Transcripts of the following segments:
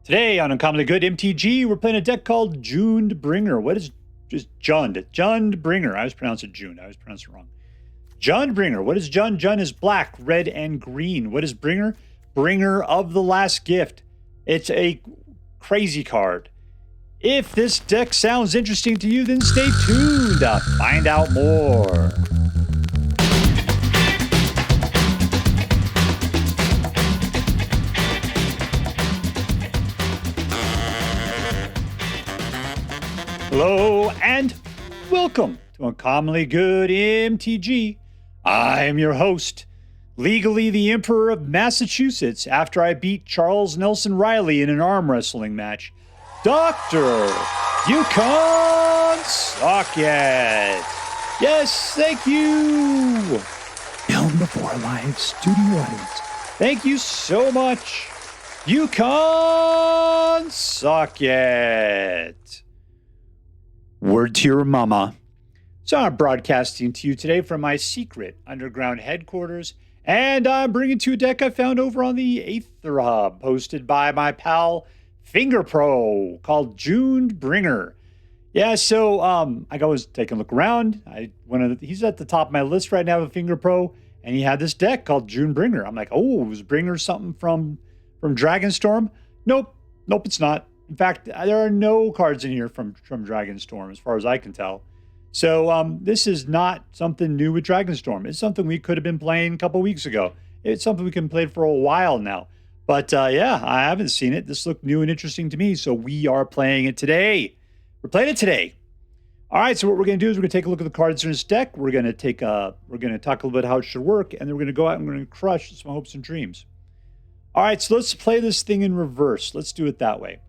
Today on Uncommonly Good MTG, we're playing a deck called Junebringer. What is just Jund? Jundbringer. I always pronounce it June. I always pronounce it wrong. Jundbringer. What is Jund? Jund is black, red, and green. What is Bringer? Bringer of the Last Gift. It's a crazy card. If this deck sounds interesting to you, then stay tuned to find out more. Hello and welcome to Uncommonly Good MTG. I am your host, legally the Emperor of Massachusetts after I beat Charles Nelson Riley in an arm wrestling match, Dr. Yukon Socket. Yes, thank you. Film before live studio audience. Thank you so much, Yukon Socket. Word to your mama. So I'm broadcasting to you today from my secret underground headquarters, and I'm bringing to you a deck I found over on the Aether Hub, hosted by my pal Finger Pro, called Junebringer. Yeah, so I was taking a look around. He's at the top of my list right now with Finger Pro, and he had this deck called Junebringer. I'm like, oh, was Bringer something from Dragonstorm? Nope, it's not. In fact, there are no cards in here from Dragonstorm, as far as I can tell. So this is not something new with Dragonstorm. It's something we could have been playing a couple weeks ago. It's something we can play for a while now. But yeah, I haven't seen it. This looked new and interesting to me, so we are playing it today. We're playing it today. All right, so what we're going to do is we're going to take a look at the cards in this deck. We're going to talk a little bit how it should work, and then we're going to go out and we're going to crush some hopes and dreams. All right, so let's play this thing in reverse. Let's do it that way.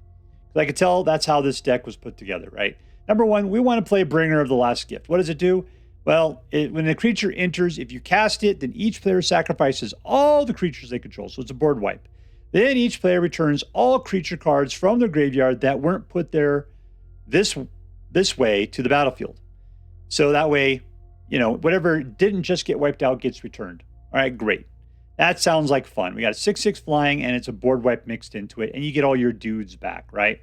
I can tell that's how this deck was put together, right? Number one, we want to play Bringer of the Last Gift. What does it do? Well, when a creature enters, if you cast it, then each player sacrifices all the creatures they control. So it's a board wipe. Then each player returns all creature cards from their graveyard that weren't put there this way to the battlefield. So that way, whatever didn't just get wiped out gets returned. All right, great. That sounds like fun. We got a 6/6 flying, and it's a board wipe mixed into it, and you get all your dudes back, right?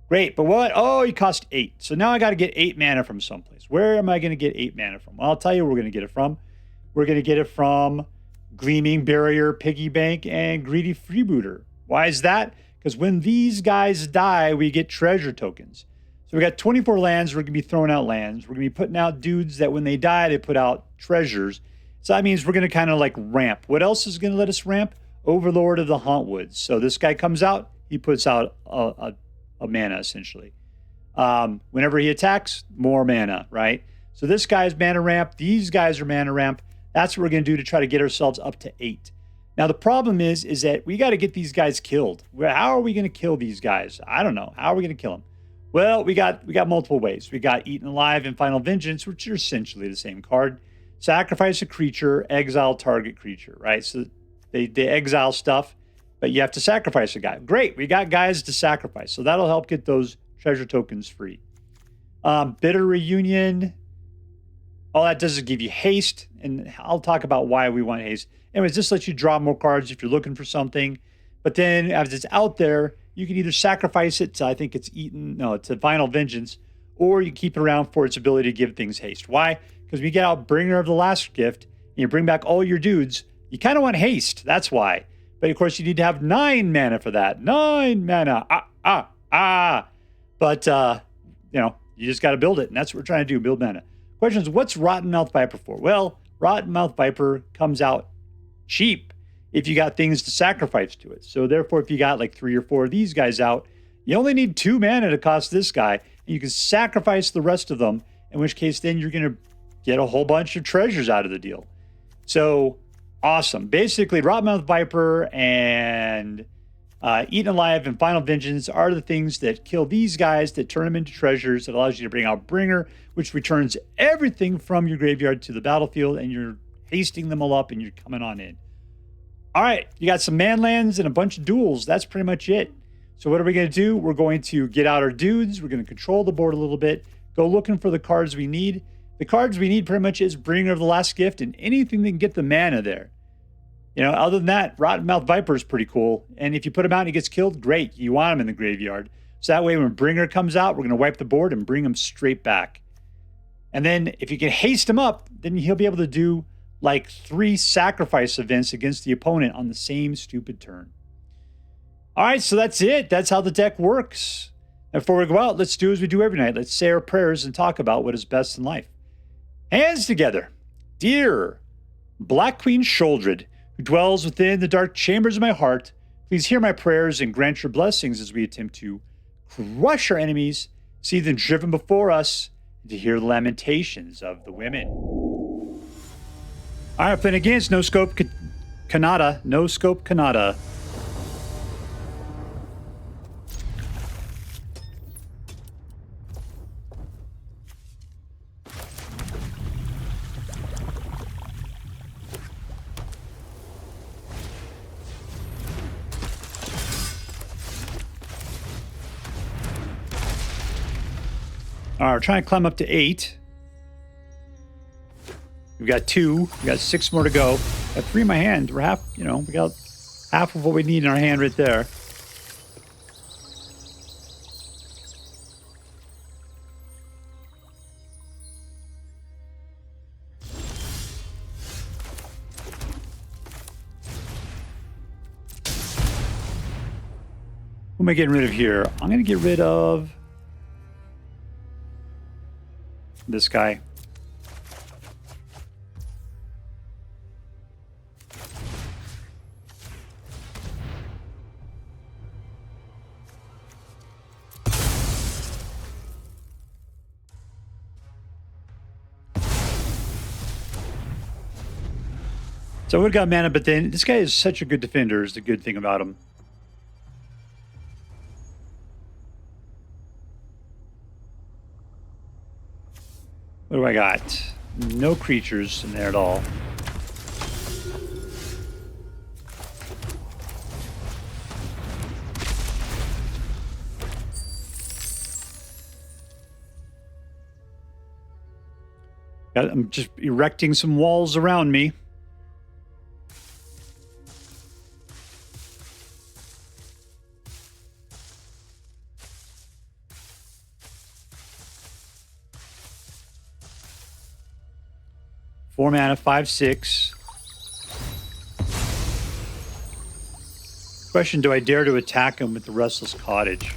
Great, but what? Oh, you cost 8. So now I got to get 8 mana from someplace. Where am I going to get 8 mana from? Well, I'll tell you where we're going to get it from. We're going to get it from Gleaming Barrier, Piggy Bank, and Greedy Freebooter. Why is that? Because when these guys die, we get treasure tokens. So we got 24 lands. We're going to be throwing out lands. We're going to be putting out dudes that when they die, they put out treasures. So that means we're going to kind of like ramp. What else is going to let us ramp? Overlord of the Hauntwoods. So this guy comes out, he puts out a mana, essentially. Whenever he attacks, more mana, right? So this guy's mana ramp. These guys are mana ramp. That's what we're going to do to try to get ourselves up to 8. Now, the problem is that we got to get these guys killed. How are we going to kill these guys? I don't know. How are we going to kill them? Well, we got multiple ways. We got Eaten Alive and Final Vengeance, which are essentially the same card. Sacrifice a creature, exile target creature, right? So they exile stuff, but you have to sacrifice a guy. Great, we got guys to sacrifice. So that'll help get those treasure tokens free. Bitter Reunion, all that does is give you haste, and I'll talk about why we want haste. Anyways, this lets you draw more cards if you're looking for something. But then as it's out there, you can either sacrifice it to, I think it's to Final Vengeance, or you keep it around for its ability to give things haste. Why? Because we get out Bringer of the Last Gift, and you bring back all your dudes, you kind of want haste. That's why. But of course, you need to have 9 mana for that. 9 mana. But, you just got to build it, and that's what we're trying to do, build mana. Question is, what's Rottenmouth Viper for? Well, Rottenmouth Viper comes out cheap if you got things to sacrifice to it. So therefore, if you got like 3 or 4 of these guys out, you only need 2 mana to cost this guy, and you can sacrifice the rest of them, in which case then you're going to get a whole bunch of treasures out of the deal. So awesome. Basically, Rottenmouth Viper and Eaten Alive and Final Vengeance are the things that kill these guys, that turn them into treasures, that allows you to bring out Bringer, which returns everything from your graveyard to the battlefield, and you're hasting them all up and you're coming on in. All right, you got some manlands and a bunch of duels. That's pretty much it. So what are we going to do? We're going to get out our dudes. We're going to control the board a little bit, go looking for the cards we need. The cards we need pretty much is Bringer of the Last Gift and anything that can get the mana there. You know, other than that, Rottenmouth Viper is pretty cool. And if you put him out and he gets killed, great. You want him in the graveyard. So that way when Bringer comes out, we're going to wipe the board and bring him straight back. And then if you can haste him up, then he'll be able to do like 3 sacrifice events against the opponent on the same stupid turn. All right, so that's it. That's how the deck works. And before we go out, let's do as we do every night. Let's say our prayers and talk about what is best in life. Hands together. Dear Black Queen Sholdred, who dwells within the dark chambers of my heart, please hear my prayers and grant your blessings as we attempt to crush our enemies, see them driven before us, and to hear the lamentations of the women. All right, playing against NoScopeKonata. NoScopeKonata. All right, we're trying to climb up to 8. We've got 2. We've got 6 more to go. Got 3 in my hand. We're half, we got half of what we need in our hand right there. Who am I getting rid of here? I'm going to get rid of this guy. So I would have got mana, but then this guy is such a good defender is the good thing about him. What do I got? No creatures in there at all. I'm just erecting some walls around me. Four mana, 5/6. Question, do I dare to attack him with the Restless Cottage?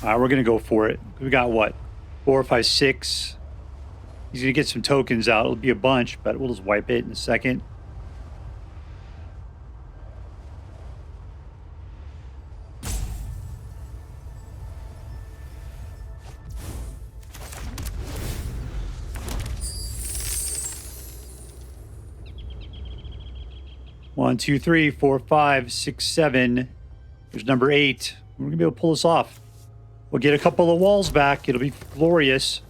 We're going to go for it. We got what? 4, 5, 6. He's going to get some tokens out. It'll be a bunch, but we'll just wipe it in a second. One, 2, 3, 4, 5, 6, 7. There's number 8. We're going to be able to pull this off. We'll get a couple of walls back. It'll be glorious.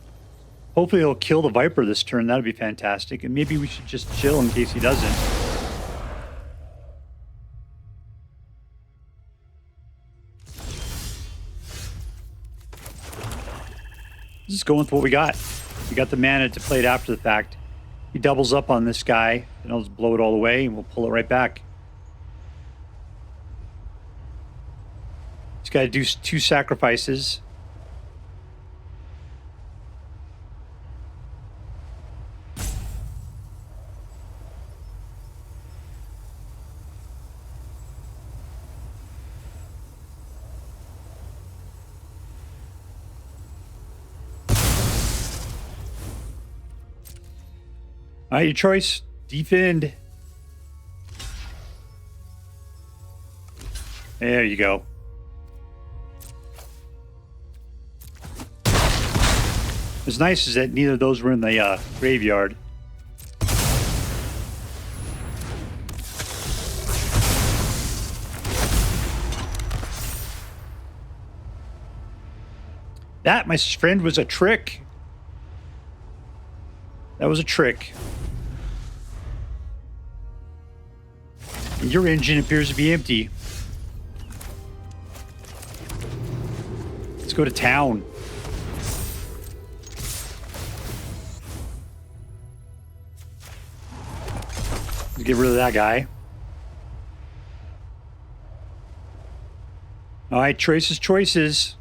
Hopefully he'll kill the Viper this turn. That'd be fantastic. And maybe we should just chill in case he doesn't. Just going with what we got. We got the mana to play it after the fact. He doubles up on this guy, and I'll just blow it all away, and we'll pull it right back. Got to do 2 sacrifices. All right, your choice. Defend. There you go. What's nice is that neither of those were in the graveyard. That, my friend, was a trick. That was a trick. Your engine appears to be empty. Let's go to town. Let's get rid of that guy. All right, choices.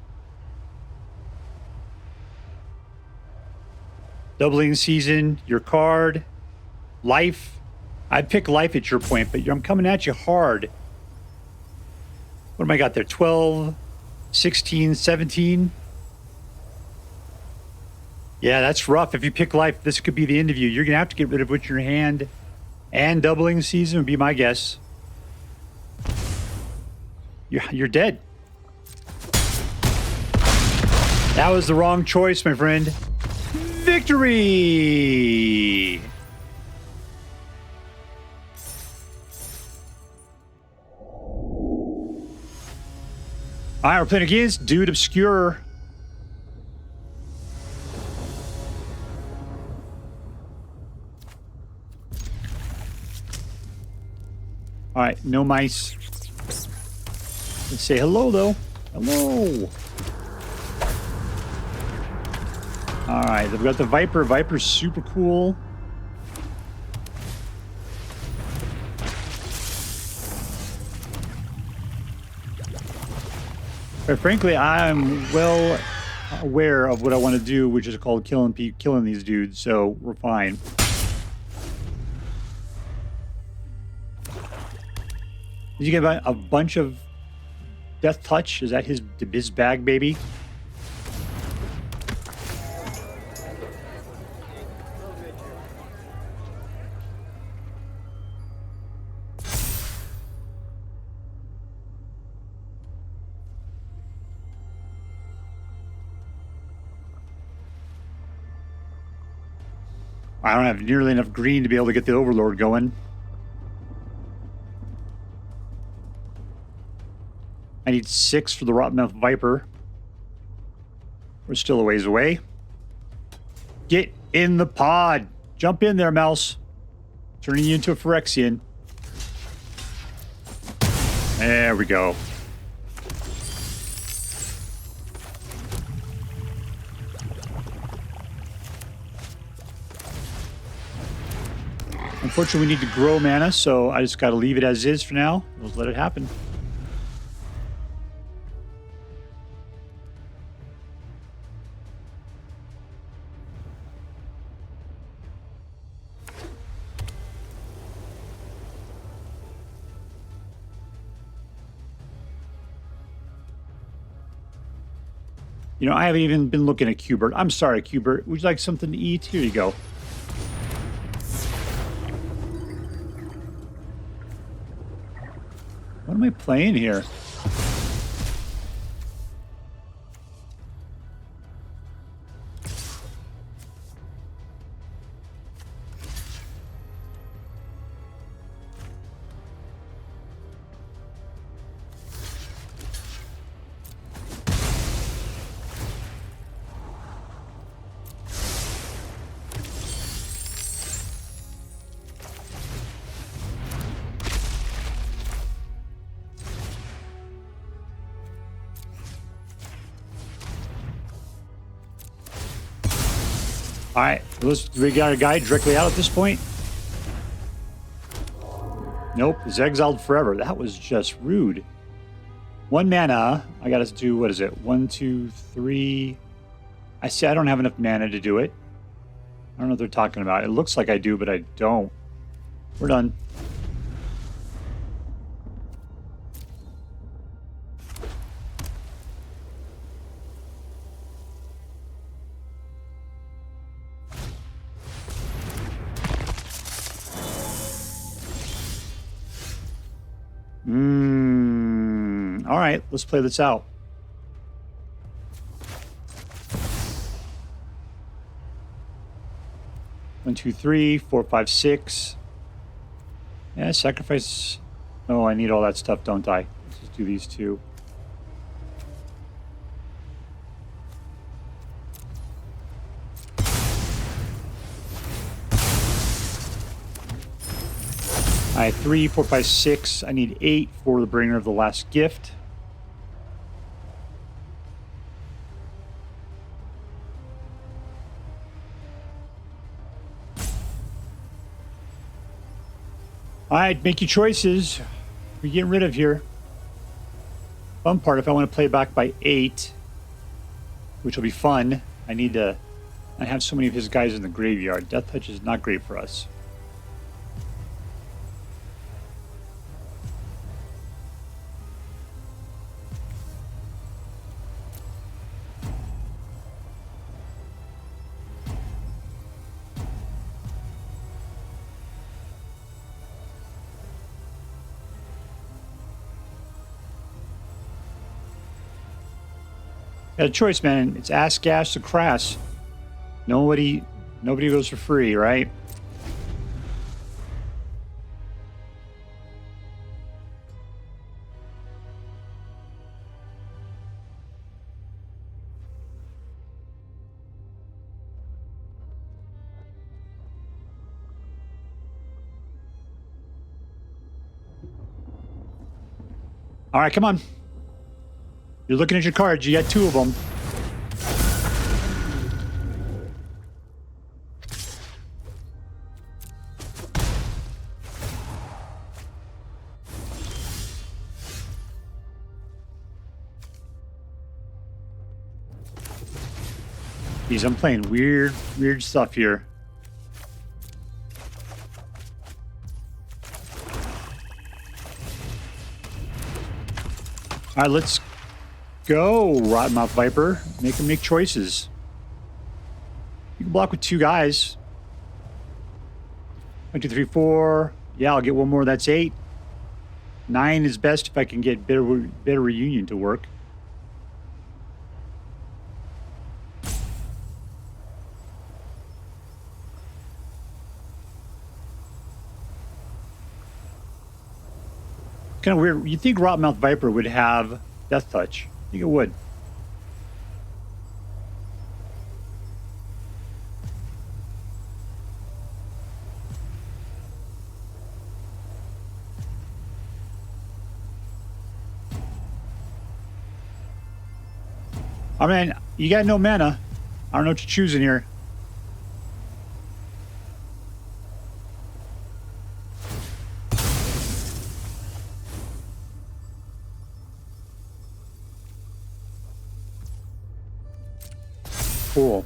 Doubling season, your card, life. I'd pick life at your point, but I'm coming at you hard. What am I got there? 12, 16, 17? Yeah, that's rough. If you pick life, this could be the end of you. You're going to have to get rid of what's in your hand. And doubling season would be my guess. You're dead. That was the wrong choice, my friend. Victory! All right, we're playing against DudeObscure. All right, no mice. Let's say hello, though. Hello. All right, they've got the Viper. Viper's super cool. But frankly, I'm well aware of what I want to do, which is called killing these dudes, so we're fine. Did you get a bunch of Death Touch? Is that his bag, baby? I don't have nearly enough green to be able to get the Overlord going. I need 6 for the Rottenmouth Viper. We're still a ways away. Get in the pod. Jump in there, mouse. Turning you into a Phyrexian. There we go. Unfortunately, we need to grow mana, so I just got to leave it as is for now. We'll let it happen. You know, I haven't even been looking at Qbert. I'm sorry, Qbert. Would you like something to eat? Here you go. What am I playing here? All right, we got a guy directly out at this point. Nope, he's exiled forever. That was just rude. 1 mana. I got to do, what is it? 1, 2, 3. I see I don't have enough mana to do it. I don't know what they're talking about. It looks like I do, but I don't. We're done. All right, let's play this out. One, two, 3, 4, 5, 6. Yeah, sacrifice. Oh, I need all that stuff, don't I? Let's just do these 2. All right, 3, 4, 5, 6. I need 8 for the bringer of the last gift. All right, make your choices. We're getting rid of here. Fun part, if I want to play back by 8, which will be fun, I need to... I have so many of his guys in the graveyard. Death Touch is not great for us. Got a choice, man. It's ass, gas, or crass. Nobody goes for free, right? All right, come on. You're looking at your cards. You got 2 of them. Jeez, I'm playing weird stuff here. All right, let's go, Rottenmouth Viper. Make choices. You can block with 2 guys. 1, 2, 3, 4. Yeah, I'll get 1 more. That's 8. 9 is best if I can get Bitter Reunion to work. Kind of weird. You'd think Rottenmouth Viper would have Death Touch. I think it would. I mean, you got no mana. I don't know what you're choosing here. Cool.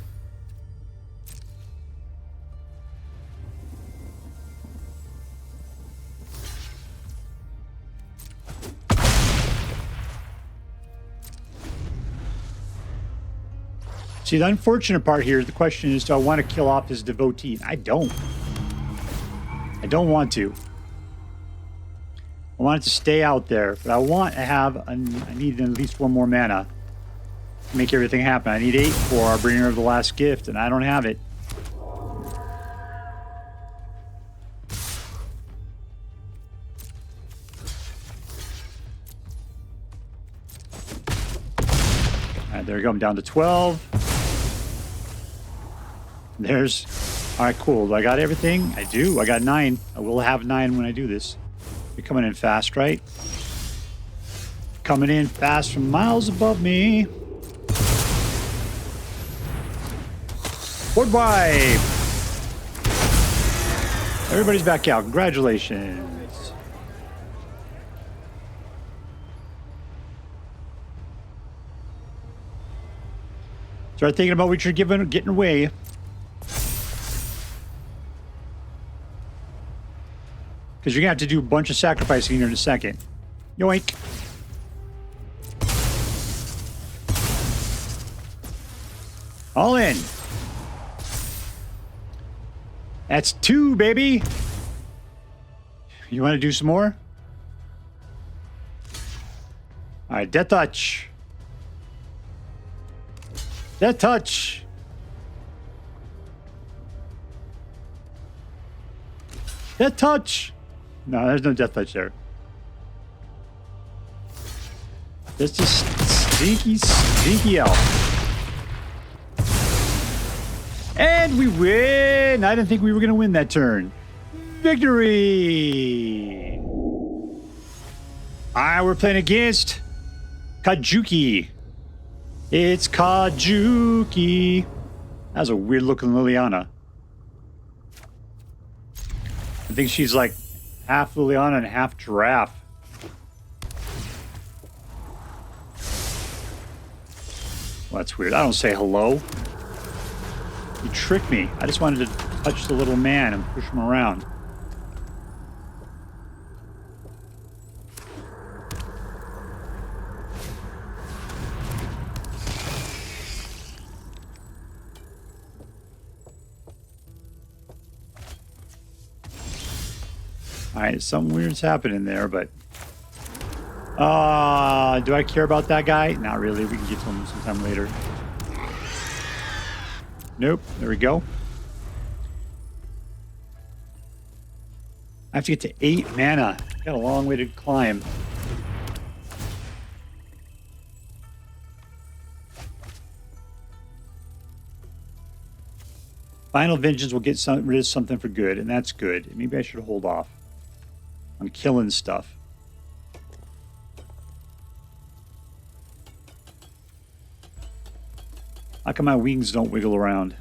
See, the unfortunate part here, the question is, do I want to kill off his devotee? I don't. I don't want to. I want it to stay out there, but I want to have, I need at least 1 more mana. Make everything happen. I need 8 for our bringer of the last gift, and I don't have it. All right, there we go. I'm down to 12. There's... All right, cool. Do I got everything? I do. I got 9. I will have 9 when I do this. You're coming in fast, right? Coming in fast from miles above me. Board wipe! Everybody's back out. Congratulations. Start thinking about what you're getting away. Because you're going to have to do a bunch of sacrificing here in a second. Yoink. All in. That's 2, baby. You want to do some more? All right, Death Touch. Death Touch. Death Touch. No, there's no Death Touch there. That's just stinky elf. And we win! I didn't think we were going to win that turn. Victory! Alright, we're playing against Kajuki. It's Kajuki. That's a weird looking Liliana. I think she's like half Liliana and half giraffe. Well, that's weird. I don't say hello. You tricked me. I just wanted to touch the little man and push him around. Alright, something weird's happening there, but... do I care about that guy? Not really. We can get to him sometime later. Nope. There we go. I have to get to 8 mana. Got a long way to climb. Final Vengeance will get rid of something for good, and that's good. Maybe I should hold off on killing stuff. How come my wings don't wiggle around?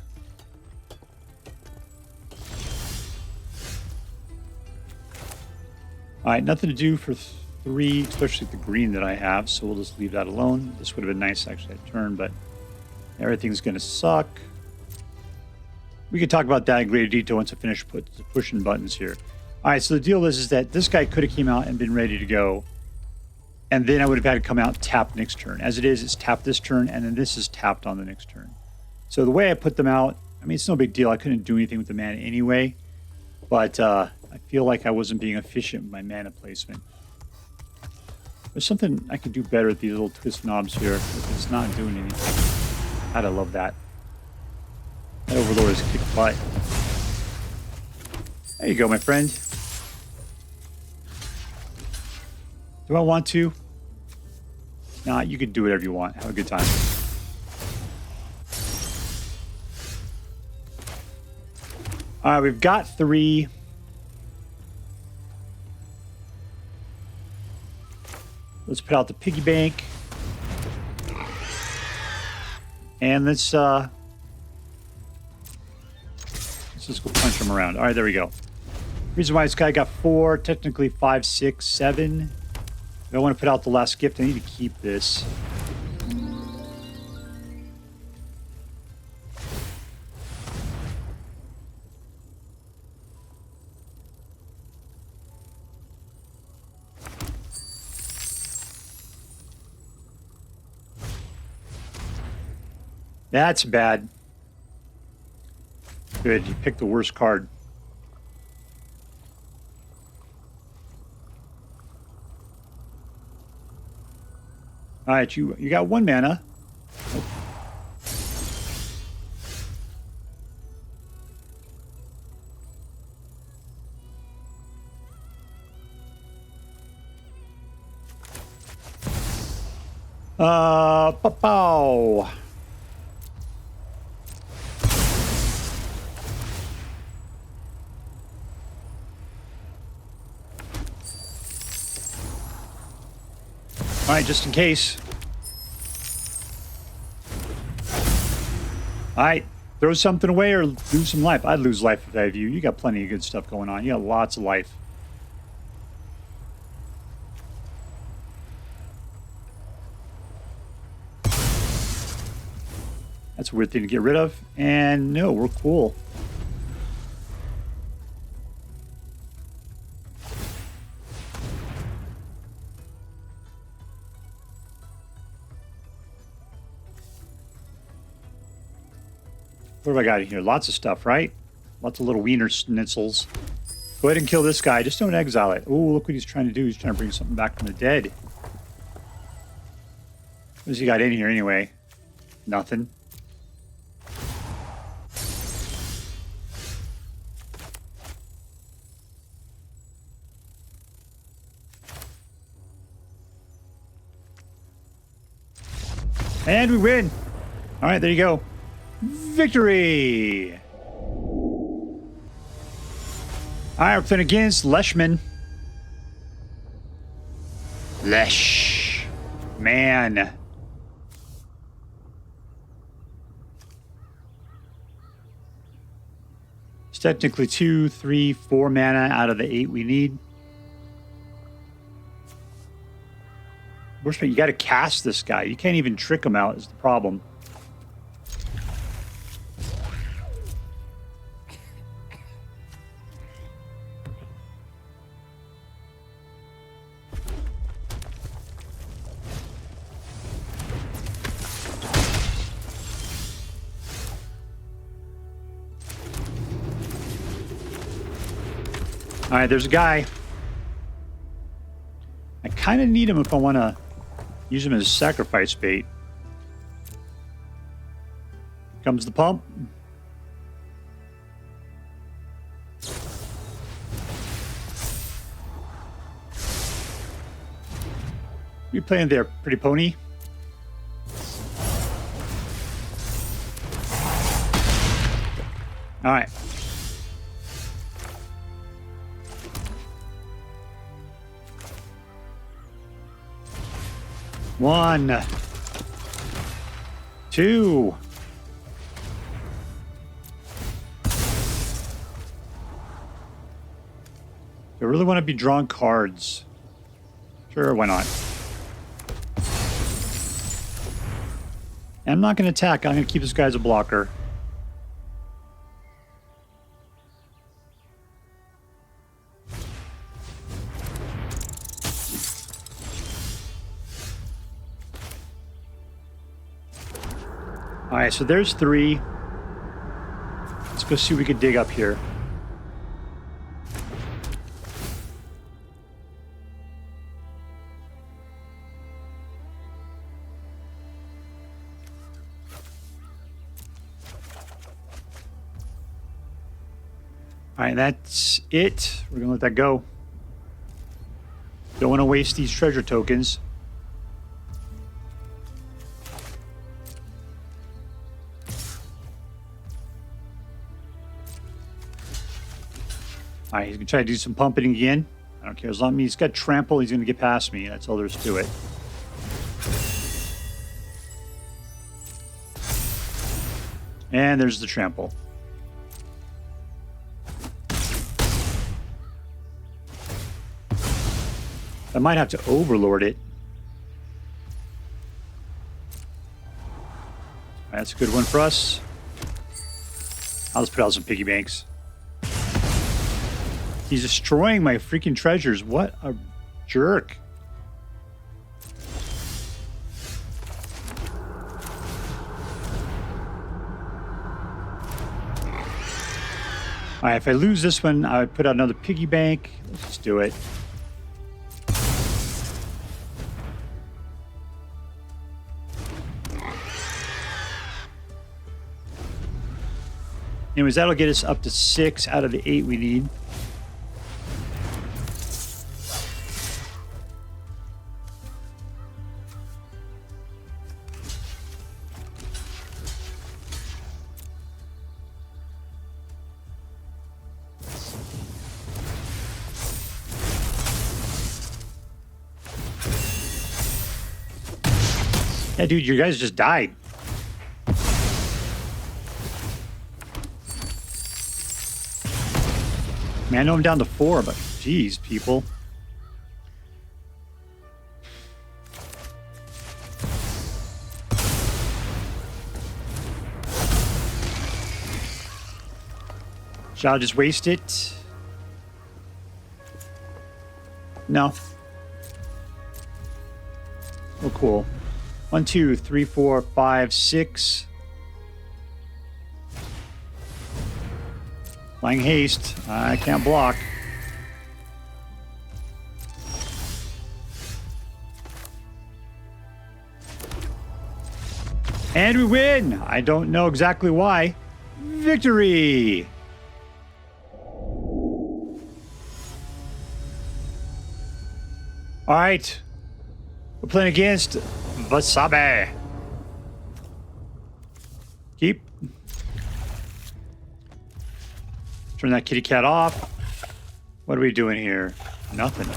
Alright, nothing to do for 3, especially the green that I have, so we'll just leave that alone. This would have been nice actually at turn, but everything's going to suck. We can talk about that in greater detail once I finish pushing buttons here. Alright, so the deal is that this guy could have came out and been ready to go, and then I would have had to come out and tap next turn. As it is, it's tapped this turn, and then this is tapped on the next turn. So the way I put them out, I mean, it's no big deal. I couldn't do anything with the mana anyway, but I feel like I wasn't being efficient with my mana placement. There's something I could do better with these little twist knobs here, if it's not doing anything. God, I love that. That Overlord is kick butt. There you go, my friend. Do I want to? Nah, you can do whatever you want. Have a good time. Alright, we've got 3. Let's put out the Piggy Bank. And let's just go punch him around. Alright, there we go. Reason why this guy got 4, technically 5, 6, 7. If I want to put out the last gift, I need to keep this. That's bad. Good, you picked the worst card. All right, you got 1 mana. Pow. All right, just in case. All right, throw something away or lose some life. I'd lose life if I have you. You got plenty of good stuff going on. You got lots of life. That's a weird thing to get rid of. And no, we're cool. What have I got in here? Lots of stuff, right? Lots of little wiener schnitzels. Go ahead and kill this guy. Just don't exile it. Oh, look what he's trying to do. He's trying to bring something back from the dead. What has he got in here anyway? Nothing. And we win. All right, there you go. Victory! All Alright, we're playing against leshman. Man. It's technically 2, 3, 4 mana out of the 8 we need. Worst part, you got to cast this guy. You can't even trick him out is the problem. All right, there's a guy. I kind of need him if I want to use him as sacrifice bait. Comes the pump. We playing there, pretty pony. All right. One, two. I really want to be drawing cards. Sure, why not? And I'm not going to attack. I'm going to keep this guy as a blocker. All right, so there's 3. Let's go see what we can dig up here. All right, that's it. We're going to let that go. Don't want to waste these treasure tokens. All right, he's going to try to do some pumping again. I don't care. As long as he's got trample, he's going to get past me. That's all there is to it. And there's the trample. I might have to overlord it. All right, that's a good one for us. I'll just put out some piggy banks. He's destroying my freaking treasures. What a jerk. All right, if I lose this one, I would put out another piggy bank. Let's just do it. Anyways, that'll get us up to 6 out of the 8 we need. Yeah, dude, you guys just died. Man, I know I'm down to 4, but geez, people. Shall I just waste it? No. Oh, cool. 1, 2, 3, 4, 5, 6. Flying haste. I can't block. And we win! I don't know exactly why. Victory! All right. We're playing against vvasabi. Keep. Turn that kitty cat off. What are we doing here? Nothing.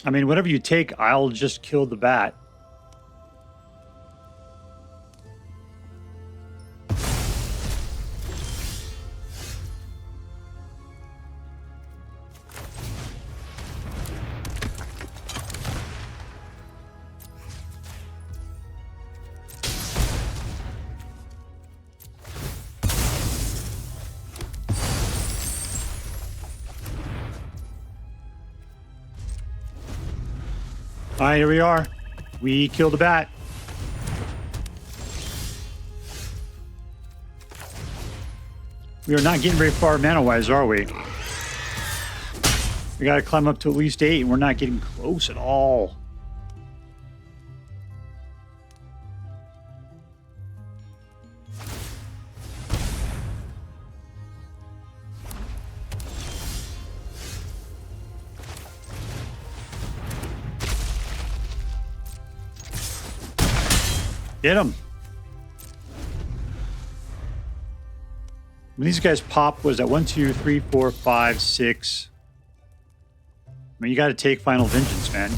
I mean, whatever you take, I'll just kill the bat. All right, here we are. We killed the bat. We are not getting very far mana-wise, are we? We got to climb up to at least 8, and we're not getting close at all. Get him. When these guys pop, was that 1, 2, 3, 4, 5, 6? I mean, you got to take Final Vengeance, man.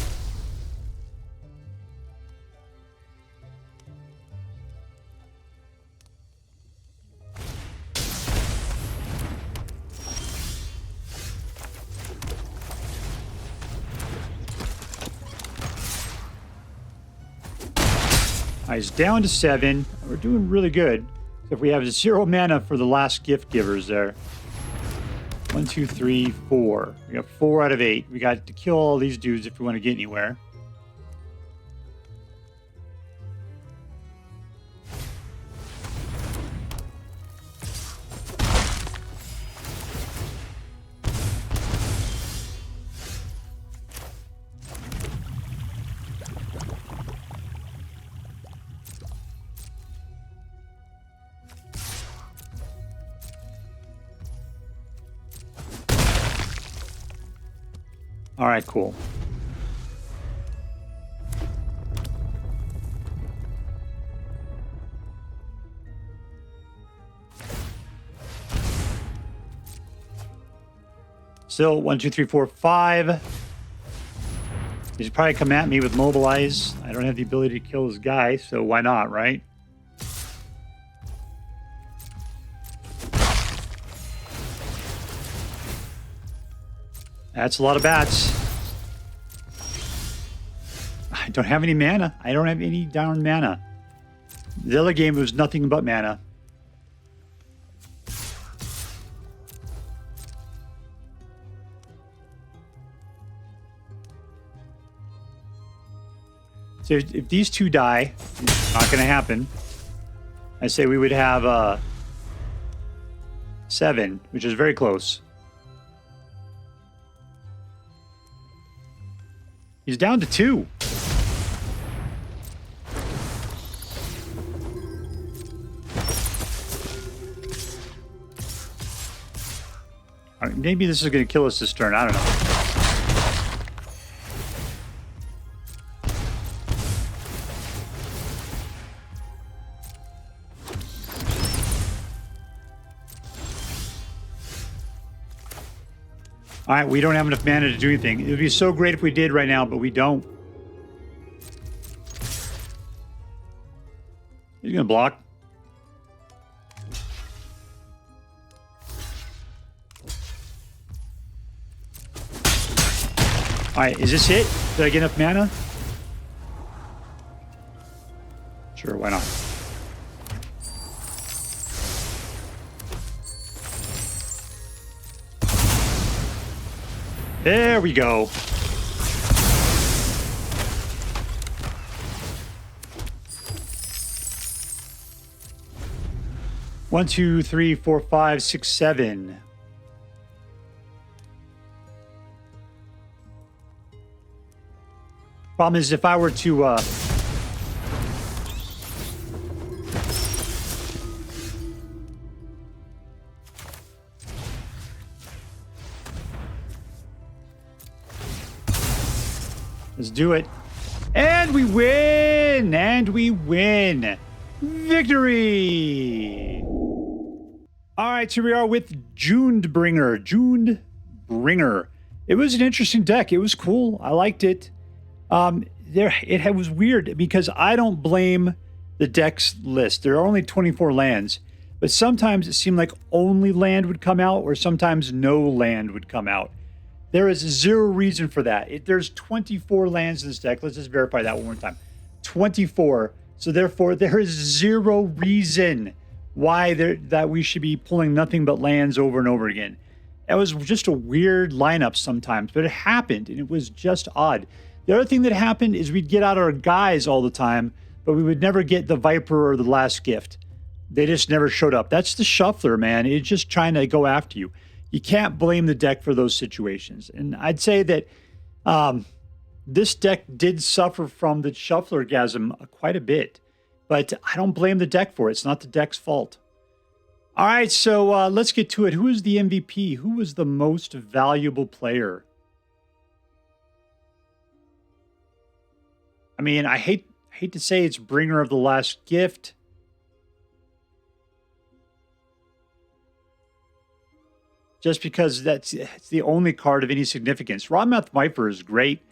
He's down to 7. We're doing really good. If we have 0 mana for the last gift givers there. 1, 2, 3, 4. We got 4 out of 8. We got to kill all these dudes if we want to get anywhere. All right, cool. Still 1, 2, 3, 4, 5. He's probably come at me with mobilize. I don't have the ability to kill this guy, so why not, right? That's a lot of bats. I don't have any mana. I don't have any darn mana. The other game was nothing but mana. So if these two die, it's not going to happen. I say we would have 7, which is very close. He's down to 2. All right, maybe this is going to kill us this turn. I don't know. All right, we don't have enough mana to do anything. It would be so great if we did right now, but we don't. He's going to block. All right, is this it? Did I get enough mana? Sure, why not? There we go. One, two, three, 4, 5, 6, 7. Problem is, if I were to... Let's do it. And we win! And we win! Victory! Alright, here we are with Junebringer. It was an interesting deck. It was cool. I liked it. It was weird because I don't blame the deck's list. There are only 24 lands, but sometimes it seemed like only land would come out or sometimes no land would come out. There is zero reason for that. There's 24 lands in this deck. Let's just verify that one more time. 24. So therefore, there is zero reason why that we should be pulling nothing but lands over and over again. That was just a weird lineup sometimes, but it happened, and it was just odd. The other thing that happened is we'd get out our guys all the time, but we would never get the Viper or the Last Gift. They just never showed up. That's the shuffler, man. It's just trying to go after you. You can't blame the deck for those situations. And I'd say that this deck did suffer from the shufflergasm quite a bit, but I don't blame the deck for it. It's not the deck's fault. All right, so let's get to it. Who is the MVP? Who was the most valuable player? I mean, I hate to say it's Bringer of the Last Gift. Just because it's the only card of any significance. Rottenmouth Viper is great,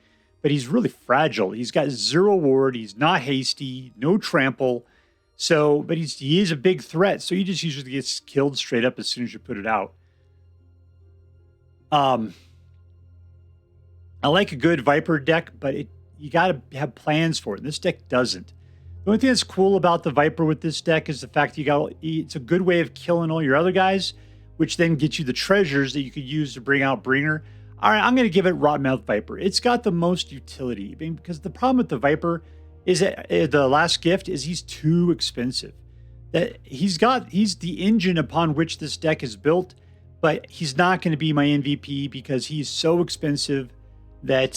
but he's really fragile. He's got 0 ward. He's not hasty, no trample. So, but he is a big threat. So he just usually gets killed straight up as soon as you put it out. I like a good Viper deck, but you got to have plans for it. And this deck doesn't. The only thing that's cool about the Viper with this deck is the fact that it's a good way of killing all your other guys, which then gets you the treasures that you could use to bring out Bringer. All right, I'm going to give it Rottenmouth Viper. It's got the most utility. I mean, because the problem with the Viper is that the Last Gift is he's too expensive. That he's the engine upon which this deck is built, but he's not going to be my MVP because he's so expensive that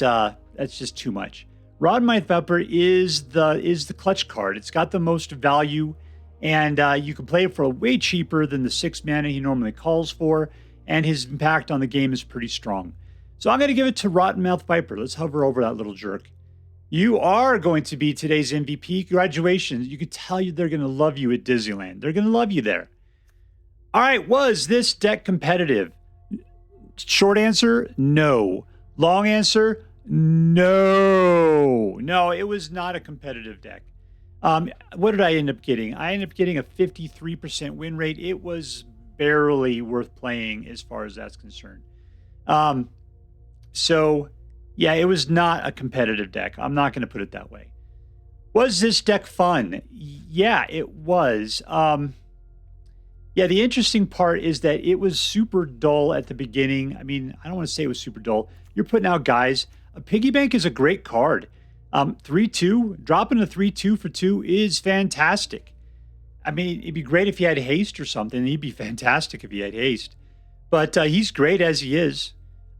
that's just too much. Rottenmouth Viper is the clutch card. It's got the most value. And you can play it for way cheaper than the 6 mana he normally calls for, and his impact on the game is pretty strong. So I'm going to give it to Rottenmouth Viper. Let's hover over that little jerk. You are going to be today's MVP. Congratulations. You could tell they're going to love you at Disneyland. They're going to love you there. All right, was this deck competitive? Short answer, no. Long answer, no. No, it was not a competitive deck. What did I end up getting? I ended up getting a 53% win rate. It was barely worth playing as far as that's concerned. So, yeah, it was not a competitive deck. I'm not going to put it that way. Was this deck fun? Yeah, it was. Yeah, the interesting part is that it was super dull at the beginning. I mean, I don't want to say it was super dull. You're putting out guys. A Piggy Bank is a great card. 3-2, dropping a 3-2 for 2 is fantastic. I mean, it'd be great if he had haste or something. He'd be fantastic if he had haste. But he's great as he is.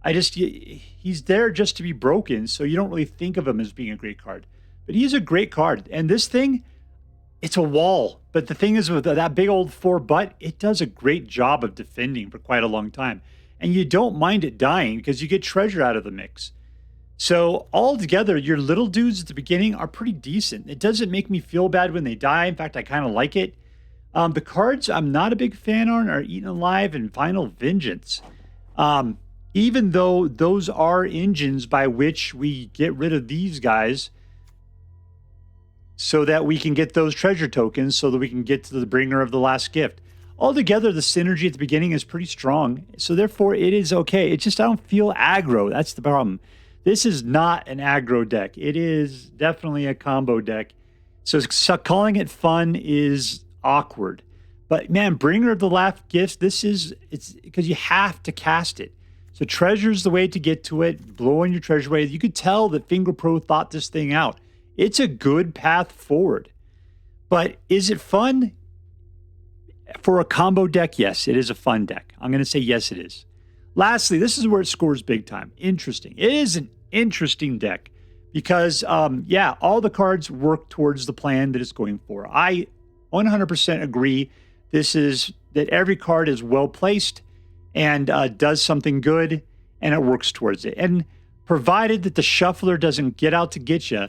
He's there just to be broken, so you don't really think of him as being a great card. But he's a great card. And this thing, it's a wall. But the thing is, with that big old 4-butt, it does a great job of defending for quite a long time. And you don't mind it dying because you get treasure out of the mix. So altogether, your little dudes at the beginning are pretty decent. It doesn't make me feel bad when they die. In fact, I kind of like it. The cards I'm not a big fan on are Eaten Alive and Final Vengeance. Even though those are engines by which we get rid of these guys so that we can get those treasure tokens so that we can get to the Bringer of the Last Gift. Altogether, the synergy at the beginning is pretty strong. So therefore, it is okay. It's just I don't feel aggro. That's the problem. This is not an aggro deck. It is definitely a combo deck. So calling it fun is awkward. But man, Bringer of the Last Gift, it's because you have to cast it. So treasure's the way to get to it. Blowing your treasure away. You could tell that Finger Pro thought this thing out. It's a good path forward. But is it fun? For a combo deck, yes, it is a fun deck. I'm going to say yes, it is. Lastly, this is where it scores big time. Interesting. It is an interesting deck. because, yeah, all the cards work towards the plan that it's going for. I 100% agree. This is that every card is well placed and does something good, and it works towards it. And provided that the shuffler doesn't get out to get you,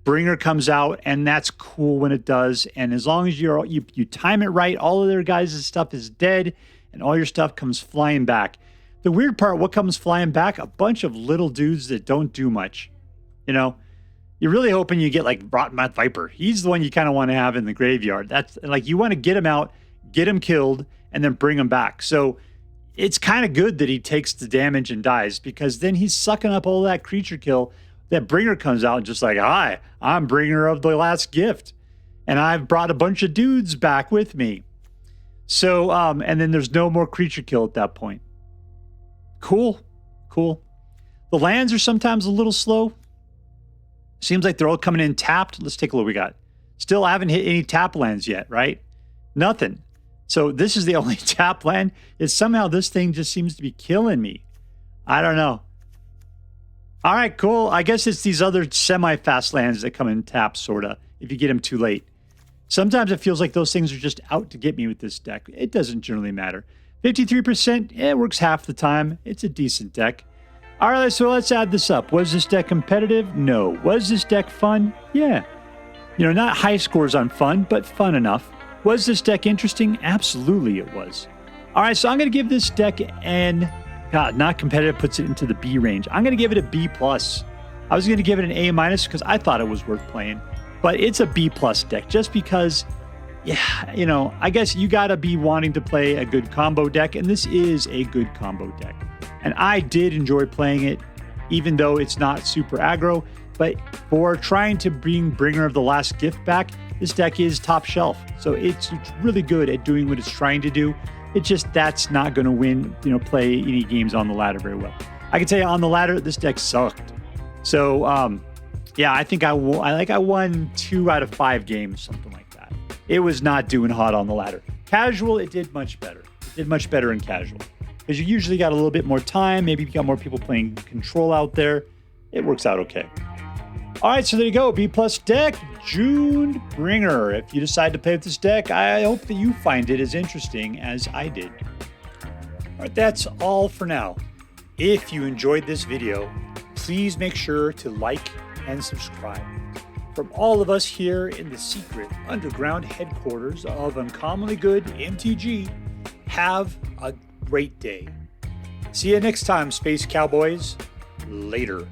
Bringer comes out, and that's cool when it does. And as long as you time it right, all of their guys' stuff is dead, and all your stuff comes flying back. The weird part, what comes flying back? A bunch of little dudes that don't do much. You know, you're really hoping you get like Rottenmouth Viper. He's the one you kind of want to have in the graveyard. That's like, you want to get him out, get him killed, and then bring him back. So it's kind of good that he takes the damage and dies, because then he's sucking up all that creature kill. That Bringer comes out and just like, hi, I'm Bringer of the Last Gift, and I've brought a bunch of dudes back with me. So, and then there's no more creature kill at that point. Cool. The lands are sometimes a little slow. Seems like they're all coming in tapped. Let's take a look what we got. Still haven't hit any tap lands yet, right? Nothing. So this is the only tap land. Is somehow this thing just seems to be killing me. I don't know. All right, cool. I guess it's these other semi-fast lands that come in tap, sort of, if you get them too late. Sometimes it feels like those things are just out to get me with this deck. It doesn't generally matter. 53%, it works half the time. It's a decent deck. All right, so let's add this up. Was this deck competitive? No. Was this deck fun? Yeah. You know, not high scores on fun, but fun enough. Was this deck interesting? Absolutely it was. All right, so I'm going to give this deck an... God, not competitive puts it into the B range. I'm going to give it a B+. I was going to give it an A- because I thought it was worth playing. But it's a B+ deck just because, yeah, you know, I guess you got to be wanting to play a good combo deck, and this is a good combo deck. And I did enjoy playing it, even though it's not super aggro. But for trying to bring Bringer of the Last Gift back, this deck is top shelf. So it's really good at doing what it's trying to do. It's just that's not going to win, you know, play any games on the ladder very well. I can tell you on the ladder, this deck sucked. So, yeah, I think I won 2 out of 5 games, something like that. It was not doing hot on the ladder. Casual, it did much better. It did much better in casual. Because you usually got a little bit more time. Maybe you got more people playing control out there. It works out okay. All right, so there you go. B+ deck, June Bringer. If you decide to play with this deck, I hope that you find it as interesting as I did. All right, that's all for now. If you enjoyed this video, please make sure to like and subscribe. From all of us here in the secret underground headquarters of Uncommonly Good MTG, have a great day. See you next time, Space Cowboys. Later.